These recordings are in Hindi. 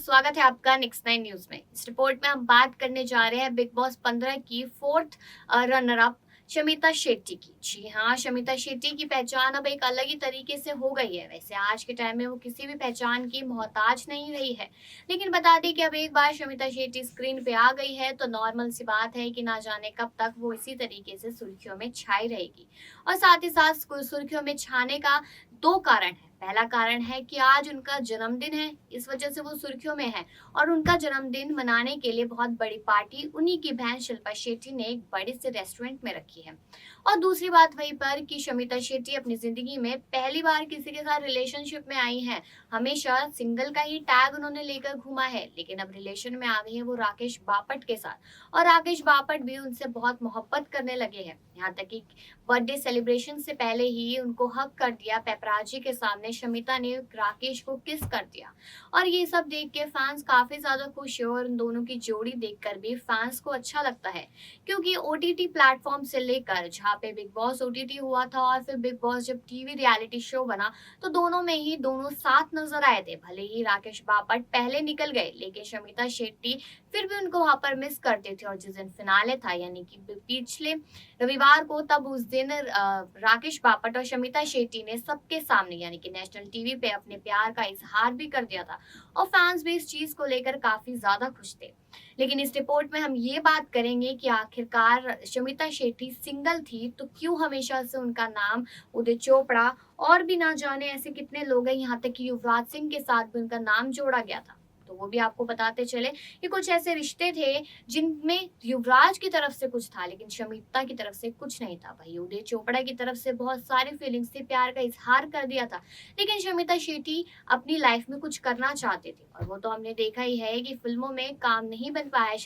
स्वागत है आपका नेक्स्ट 9 न्यूज में। इस रिपोर्ट में हम बात करने जा रहे हैं बिग बॉस 15 की fourth runner up Shamita Shetty की। जी हाँ, शमिता शेट्टी की पहचान अब एक अलग ही तरीके से हो गई है। वैसे आज के टाइम में वो किसी भी पहचान की मोहताज नहीं रही है, लेकिन बता दें कि अब एक बार शमिता शेट्टी स्क्रीन पे आ गई है तो नॉर्मल सी बात है कि ना जाने कब तक वो इसी तरीके से सुर्खियों में छाई रहेगी। और साथ ही साथ सुर्खियों में छाने का दो कारण है। पहला कारण है कि आज उनका जन्मदिन है, इस वजह से वो सुर्खियों में है। और उनका जन्मदिन मनाने के लिए बहुत बड़ी पार्टी उन्हीं की बहन शिल्पा शेट्टी ने एक बड़े से रेस्टोरेंट में रखी है। और दूसरी बात वहीं पर कि शमिता शेट्टी अपनी जिंदगी में पहली बार किसी के साथ रिलेशनशिप में आई हैं। हमेशा सिंगल का ही टैग उन्होंने लेकर घूमा है, लेकिन अब रिलेशन में आ गई है वो राकेश बापट के साथ। और राकेश बापट भी उनसे बहुत मोहब्बत करने लगे हैं। यहाँ तक कि बर्थडे सेलिब्रेशन से पहले ही उनको हक कर दिया पेपराजी के सामने। शमिता ने राकेश को किस कर दिया और ये सब देख के फैंस काफी ज्यादा खुश है। और उन दोनों की जोड़ी देखकर भी फैंस को अच्छा लगता है, क्योंकि ओटीटी प्लेटफॉर्म से लेकर जहाँ पे बिग बॉस ओटीटी हुआ था और फिर बिग बॉस जब टीवी रियलिटी शो बना तो दोनों में ही दोनों साथ नजर आए थे। भले ही राकेश बापट पहले निकल गए, लेकिन शमिता शेट्टी फिर भी उनको वहां पर मिस करते थे। और जिस दिन फिनाले था यानी कि पिछले रविवार को, तब उस दिन राकेश बापट और शमिता शेट्टी ने सबके सामने यानी कि नेशनल टीवी पे अपने प्यार का इजहार भी कर दिया था। और फैंस भी इस चीज को लेकर काफी ज्यादा खुश थे। लेकिन इस रिपोर्ट में हम ये बात करेंगे कि आखिरकार शमिता शेट्टी सिंगल थी तो क्यों हमेशा से उनका नाम उदय चोपड़ा और भी ना जाने ऐसे कितने लोग हैं, यहाँ तक कि युवराज सिंह के साथ भी उनका नाम जोड़ा गया था। तो वो भी आपको बताते चले कि कुछ ऐसे रिश्ते थे जिनमें युवराज की तरफ से कुछ था, लेकिन शमिता की तरफ से कुछ नहीं था। भाई उदय चोपड़ा की तरफ से बहुत सारी फीलिंग्स थी, प्यार का इजहार कर दिया था, लेकिन शमिता शेट्टी अपनी लाइफ में कुछ करना चाहते थे। और वो तो हमने देखा ही है कि फिल्मों में काम नहीं बन पाया है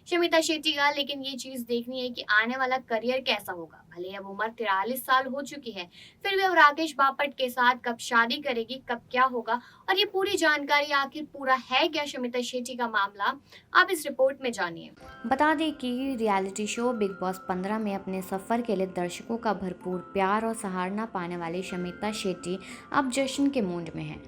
शमिता शेट्टी का। लेकिन ये चीज देखनी है कि आने वाला करियर कैसा होगा। भले अब उम्र 43 साल हो चुकी है, फिर भी अब राकेश बापट के साथ कब शादी करेगी, कब क्या होगा, और ये पूरी जानकारी आखिर पूरा है क्या शमिता शेट्टी का मामला, आप इस रिपोर्ट में जानिए। बता दें कि रियलिटी शो बिग बॉस 15 में अपने सफर के लिए दर्शकों का भरपूर प्यार और सराहना पाने वाली शमिता शेट्टी अब जश्न के मूड में है।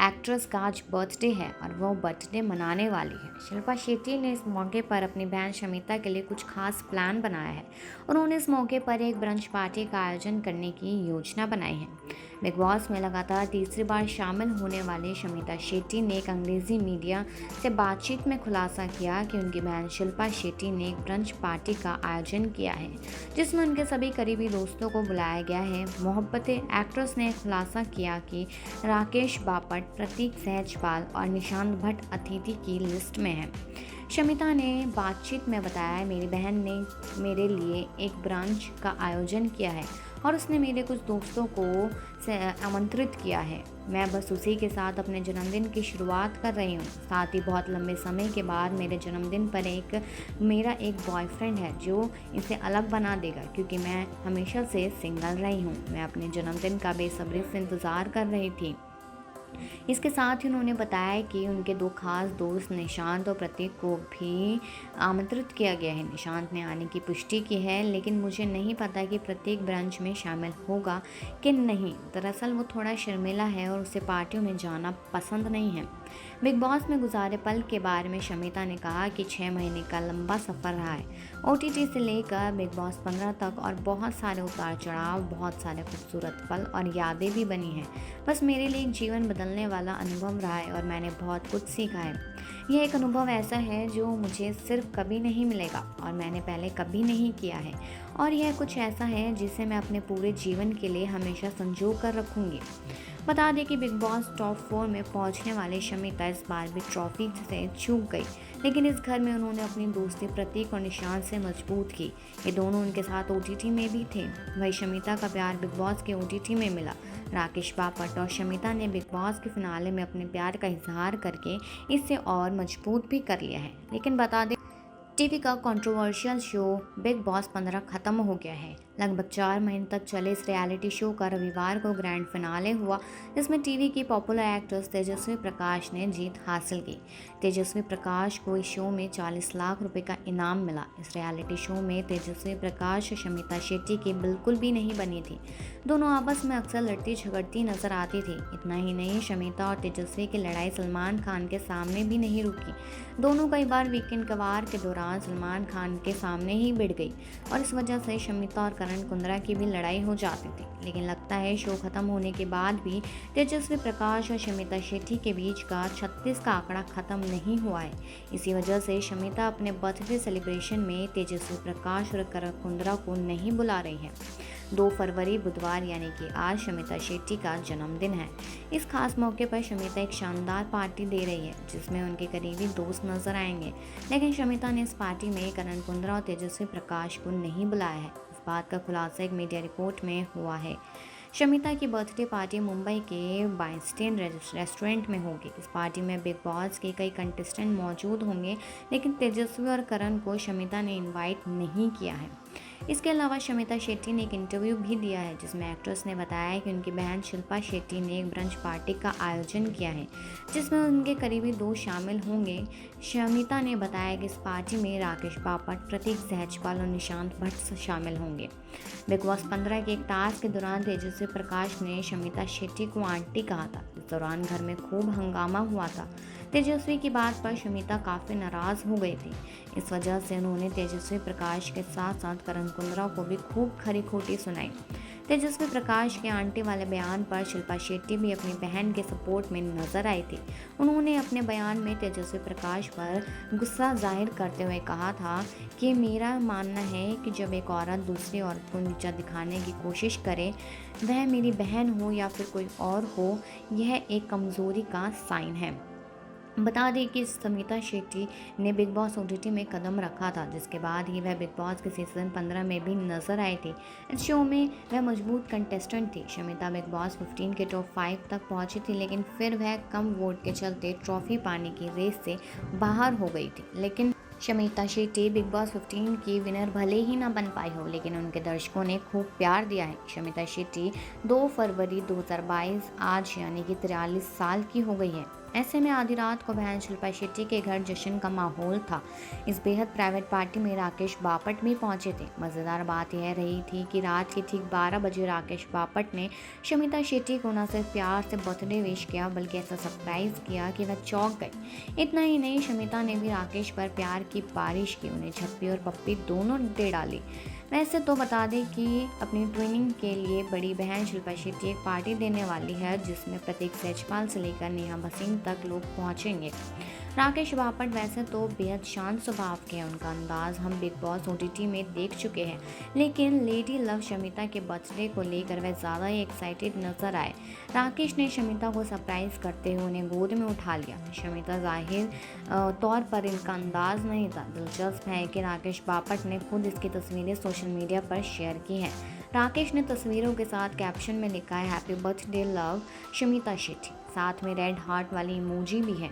एक्ट्रेस का आज बर्थडे है और वो बर्थडे मनाने वाली है। शिल्पा शेट्टी ने इस मौके पर अपनी बहन शमिता के लिए कुछ खास प्लान बनाया है। उन्होंने इस मौके पर एक ब्रंच पार्टी का आयोजन करने की योजना बनाई है। बिग बॉस में लगातार तीसरी बार शामिल होने वाली शमिता शेट्टी ने एक अंग्रेजी मीडिया से बातचीत में खुलासा किया कि उनकी बहन शिल्पा शेट्टी ने एक ब्रंच पार्टी का आयोजन किया है, जिसमें उनके सभी करीबी दोस्तों को बुलाया गया है। मोहब्बतें एक्ट्रेस ने खुलासा किया कि राकेश बापट, प्रतीक सहजपाल और निशांत भट्ट अतिथि की लिस्ट में हैं। शमिता ने बातचीत में बताया, मेरी बहन ने मेरे लिए एक ब्रांच का आयोजन किया है और उसने मेरे कुछ दोस्तों को आमंत्रित किया है। मैं बस उसी के साथ अपने जन्मदिन की शुरुआत कर रही हूँ। साथ ही बहुत लंबे समय के बाद मेरे जन्मदिन पर मेरा एक बॉयफ्रेंड है जो इसे अलग बना देगा, क्योंकि मैं हमेशा से सिंगल रही हूँ। मैं अपने जन्मदिन का बेसब्री से इंतज़ार कर रही थी। इसके साथ ही उन्होंने बताया कि उनके दो खास दोस्त निशांत और प्रतीक को भी आमंत्रित किया गया है। निशांत ने आने की पुष्टि की है, लेकिन मुझे नहीं पता कि प्रतीक ब्रंच में शामिल होगा कि नहीं। दरअसल वो थोड़ा शर्मीला है और उसे पार्टियों में जाना पसंद नहीं है। बिग बॉस में गुजारे पल के बारे में शमिता ने कहा कि 6 महीने का लंबा सफ़र रहा है ओटीटी से लेकर बिग बॉस 15 तक, और बहुत सारे उतार चढ़ाव, बहुत सारे खूबसूरत पल और यादें भी बनी हैं। बस मेरे लिए एक जीवन बदलने वाला अनुभव रहा है और मैंने बहुत कुछ सीखा है। यह एक अनुभव ऐसा है जो मुझे सिर्फ कभी नहीं मिलेगा और मैंने पहले कभी नहीं किया है, और यह कुछ ऐसा है जिसे मैं अपने पूरे जीवन के लिए हमेशा संजो कर रखूँगी। बता दें कि बिग बॉस टॉप 4 में पहुंचने वाली शमिता इस बार भी ट्रॉफी से चूक गई, लेकिन इस घर में उन्होंने अपनी दोस्ती प्रतीक और निशांत से मजबूत की। ये दोनों उनके साथ ओटीटी में भी थे। वही शमिता का प्यार बिग बॉस के ओटीटी में मिला। राकेश बापट और शमिता ने बिग बॉस के फिनाले में अपने प्यार का इजहार करके इससे और मजबूत भी कर लिया है। लेकिन बता दें, टीवी का कंट्रोवर्शियल शो बिग बॉस 15 खत्म हो गया है। लगभग 4 महीने तक चले इस रियलिटी शो का रविवार को ग्रैंड फिनाले हुआ, जिसमें टीवी की पॉपुलर एक्ट्रेस तेजस्वी प्रकाश ने जीत हासिल की। तेजस्वी प्रकाश को इस शो में 40 लाख रुपए का इनाम मिला। इस रियलिटी शो में तेजस्वी प्रकाश शमिता शेट्टी की बिल्कुल भी नहीं बनी थी। दोनों आपस में अक्सर लड़ती झगड़ती नजर आती थी। इतना ही नहीं, शमिता और तेजस्वी की लड़ाई सलमान खान के सामने भी नहीं रुकी। दोनों कई बार वीकेंड कवार के दौरान सलमान खान के सामने ही भिड़ गई और इस वजह से शमिता और करण कुंद्रा की भी लड़ाई हो जाती थी। लेकिन लगता है शो खत्म होने के बाद भी तेजस्वी प्रकाश और शमिता शेट्टी के बीच का 36 का आंकड़ा खत्म नहीं हुआ है। इसी वजह से शमिता अपने बर्थडे सेलिब्रेशन में तेजस्वी प्रकाश और करण कुंद्रा को नहीं बुला रही है। 2 फरवरी बुधवार यानी कि आज शमिता शेट्टी का जन्मदिन है। इस खास मौके पर शमिता एक शानदार पार्टी दे रही है, जिसमें उनके करीबी दोस्त नजर आएंगे। लेकिन शमिता ने इस पार्टी में करण कुंद्रा और तेजस्वी प्रकाश को नहीं बुलाया है। इस बात का खुलासा एक मीडिया रिपोर्ट में हुआ है। शमिता की बर्थडे पार्टी मुंबई के बाइस्टेन रेस्टोरेंट में होगी। इस पार्टी में बिग बॉस के कई कंटेस्टेंट मौजूद होंगे, लेकिन तेजस्वी और करण को शमिता ने इनवाइट नहीं किया है। इसके अलावा शमिता शेट्टी ने एक इंटरव्यू भी दिया है, जिसमें एक्ट्रेस ने बताया कि उनकी बहन शिल्पा शेट्टी ने एक ब्रंच पार्टी का आयोजन किया है, जिसमें उनके करीबी दोस्त शामिल होंगे। शमिता ने बताया कि इस पार्टी में राकेश बापट, प्रतीक सहजपाल और निशांत भट्ट शामिल होंगे। बिग बॉस 15 के एक टास्क के दौरान तेजस्वी प्रकाश ने शमिता शेट्टी को आंटी कहा था। इस दौरान घर में खूब हंगामा हुआ था। तेजस्वी की बात पर शमिता काफ़ी नाराज़ हो गई थी। इस वजह से उन्होंने तेजस्वी प्रकाश के साथ साथ करण कुंद्रा को भी खूब खरी खोटी सुनाई। तेजस्वी प्रकाश के आंटी वाले बयान पर शिल्पा शेट्टी भी अपनी बहन के सपोर्ट में नजर आई थी। उन्होंने अपने बयान में तेजस्वी प्रकाश पर गुस्सा जाहिर करते हुए कहा था कि मेरा मानना है कि जब एक औरत दूसरी औरत को नीचा दिखाने की कोशिश करे, वह मेरी बहन हो या फिर कोई और हो, यह एक कमज़ोरी का साइन है। बता दें कि शमिता शेट्टी ने बिग बॉस ओटीटी में कदम रखा था, जिसके बाद ही वह बिग बॉस के सीजन 15 में भी नजर आई थी। इस शो में वह मजबूत कंटेस्टेंट थी। शमिता बिग बॉस 15 के टॉप 5 तक पहुंची थी, लेकिन फिर वह कम वोट के चलते ट्रॉफी पाने की रेस से बाहर हो गई थी। लेकिन शमिता शेट्टी बिग बॉस 15 की विनर भले ही ना बन पाई हो, लेकिन उनके दर्शकों ने खूब प्यार दिया है। शमिता शेट्टी 2 फरवरी 2022 आज यानी कि 43 साल की हो गई है। ऐसे में आधी रात को बहन शिल्पा शेट्टी के घर जश्न का माहौल था। इस बेहद प्राइवेट पार्टी में राकेश बापट भी पहुंचे थे। मज़ेदार बात यह रही थी कि रात के ठीक 12 बजे राकेश बापट ने शमिता शेट्टी को न सिर्फ प्यार से बर्थडे विश किया, बल्कि ऐसा सरप्राइज किया कि वह चौंक गई। इतना ही नहीं, शमिता ने भी राकेश पर प्यार की बारिश की, उन्हें छप्पी और पप्पी दोनों दे डाली। वैसे तो बता दें कि अपनी ट्विनिंग के लिए बड़ी बहन शिल्पा शेट्टी एक पार्टी देने वाली है, जिसमें प्रतीक सहजपाल से लेकर नेहा भसीन तक लोग पहुंचेंगे। राकेश बापट वैसे तो बेहद शांत स्वभाव के हैं, उनका अंदाज हम बिग बॉस ओटीटी में देख चुके हैं, लेकिन लेडी लव शमिता के बर्थडे को लेकर वह ज़्यादा ही एक्साइटेड नजर आए। राकेश ने शमिता को सरप्राइज करते हुए उन्हें गोद में उठा लिया। शमिता जाहिर तौर पर इनका अंदाज नहीं था। दिलचस्प है कि राकेश बापट ने खुद इसकी तस्वीरें सोशल मीडिया पर शेयर की हैं। राकेश ने तस्वीरों के साथ कैप्शन में लिखा है, happy birthday love Shamita Shetty. साथ में रेड हार्ट वाली इमोजी भी है।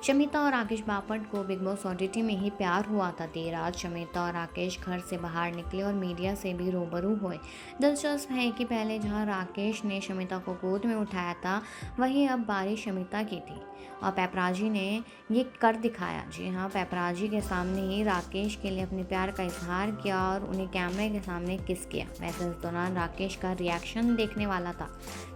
शमिता और राकेश बापट को बिग बॉस ओटीटी में ही प्यार हुआ था। देर रात शमिता और राकेश घर से बाहर निकले और मीडिया से भी रूबरू हुए। दिलचस्प है कि पहले जहां राकेश ने शमिता को गोद में उठाया था, वहीं अब बारी शमिता की थी और पेपराजी ने ये कर दिखाया। जी हाँ, पेपराजी के सामने ही राकेश के लिए अपने प्यार का इजहार किया और उन्हें कैमरे के सामने किस किया। वैसे इस दौरान राकेश का रिएक्शन देखने वाला था।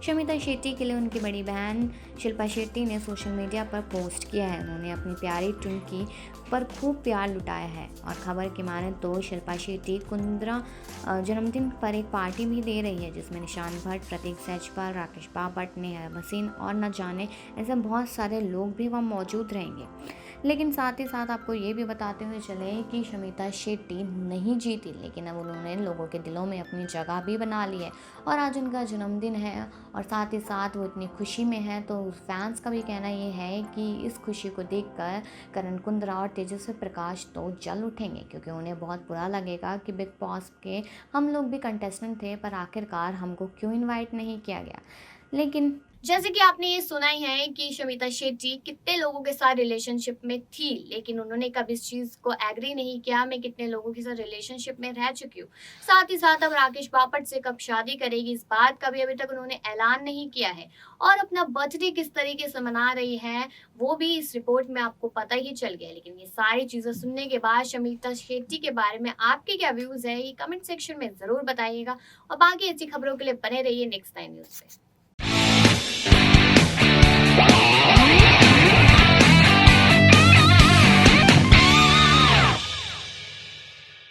शमिता शेट्टी के लिए उनकी बड़ी बहन शिल्पा शेट्टी ने सोशल मीडिया पर पोस्ट किया है। उन्होंने अपनी प्यारी टुनकी पर खूब प्यार लुटाया है और खबर की माने तो शिल्पा शेट्टी कुंद्रा जन्मदिन पर एक पार्टी भी दे रही है, जिसमें निशांत भट्ट, प्रतीक सहजपाल, राकेश बापट, नेहा भसीन और न जाने ऐसे बहुत सारे लोग भी वहाँ मौजूद रहेंगे। लेकिन साथ ही साथ आपको ये भी बताते हुए चले कि शमिता शेट्टी नहीं जीती, लेकिन अब उन्होंने लोगों के दिलों में अपनी जगह भी बना ली है और आज उनका जन्मदिन है और साथ ही साथ वो इतनी खुशी में है। तो फैंस का भी कहना ये है कि इस खुशी को देखकर करण कुंद्रा और तेजस्वी प्रकाश तो जल उठेंगे, क्योंकि उन्हें बहुत बुरा लगेगा कि बिग बॉस के हम लोग भी कंटेस्टेंट थे, पर आखिरकार हमको क्यों इन्वाइट नहीं किया गया। लेकिन जैसे कि आपने ये सुना ही है कि शमिता शेट्टी कितने लोगों के साथ रिलेशनशिप में थी, लेकिन उन्होंने कभी इस चीज़ को एग्री नहीं किया, मैं कितने लोगों के साथ रिलेशनशिप में रह चुकी हूँ। साथ ही साथ अब राकेश बापट से कब शादी करेगी, इस बात का भी अभी तक उन्होंने ऐलान नहीं किया है। और अपना बर्थडे किस तरीके से मना रही हैं, वो भी इस रिपोर्ट में आपको पता ही चल गया है। लेकिन ये सारी चीज़ें सुनने के बाद शमिता शेट्टी के बारे में आपके क्या व्यूज़ हैं, ये कमेंट सेक्शन में ज़रूर बताइएगा और बाकी ऐसी खबरों के लिए बने रहिए नेक्स्ट टाइम न्यूज़ से।